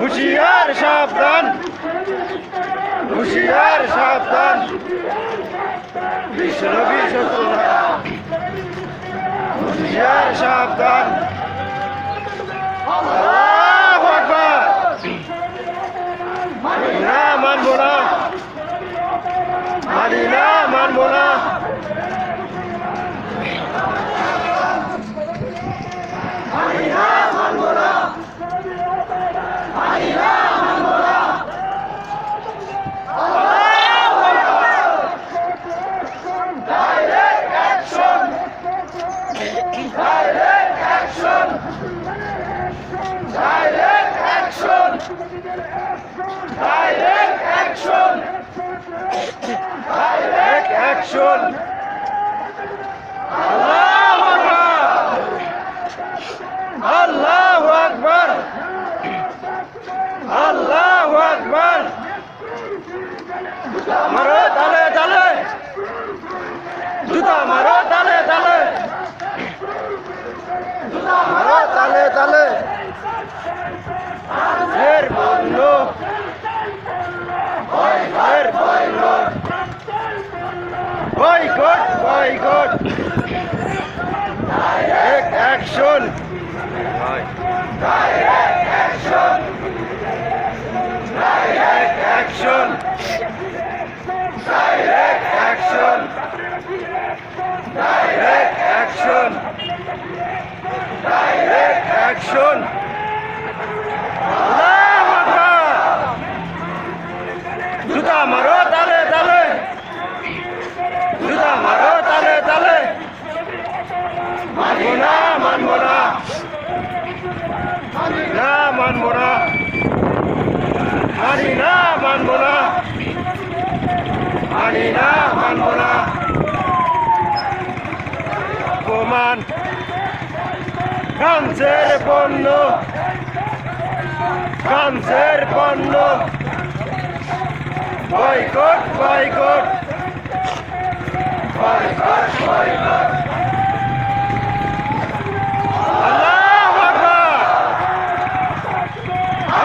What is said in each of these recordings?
হুঁশিয়ার সাবধান, হুঁশিয়ার সাবধান, বিশ্বনবী শত্রুরা, হুঁশিয়ার সাবধান। আল্লাহু আকবার। মানি না, মানবো না, মানি না, মানবো না। মানি না, মানবো না, মানি না, মানবো না। Direct action! Direct action! Direct action! Direct action! Direct action! Allahu Akbar! Allahu Akbar! Allahu Akbar! Maro tale tale! Juta maro tale tale! Juta maro tale tale! Her bollo! Boycott! Boycott! Boycott! Direct action! Direct action! Direct action! Direct action! Direct action! Direct action! Allahu Akbar! Juta maro tale tale! Juta maro tale tale! Manbo na, manbo na! Mani na, manbo na! Mani na, manbo na! Mani na, manbo na! অপমান ফ্রান্সের পণ্য, ফ্রান্সের পণ্য, boycott boycott boycott boycott. আল্লাহু আকবার,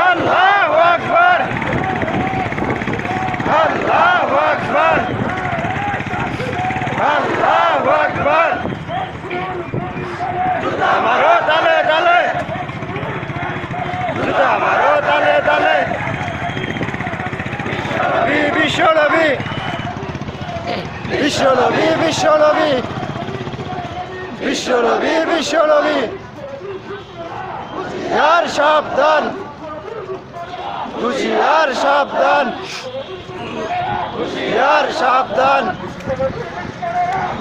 আল্লাহু আকবার, আল্লাহু আকবার, আল্লাহু আকবার। Juta maro tale tale! Juta maro tale tale! Bisholobi! Bisholobi! Bisholobi! Bisholobi! Bisholobi! Yar সাবধান! হুঁশিয়ার সাবধান! হুঁশিয়ার সাবধান!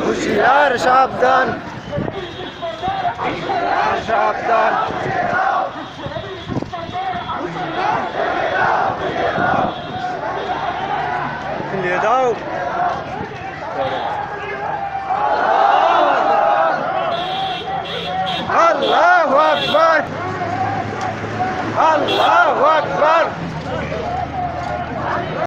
হুঁশিয়ার সাবধান! সাবধান! দিয়ে দাও। আল্লাহু আকবার, আল্লাহু আকবার।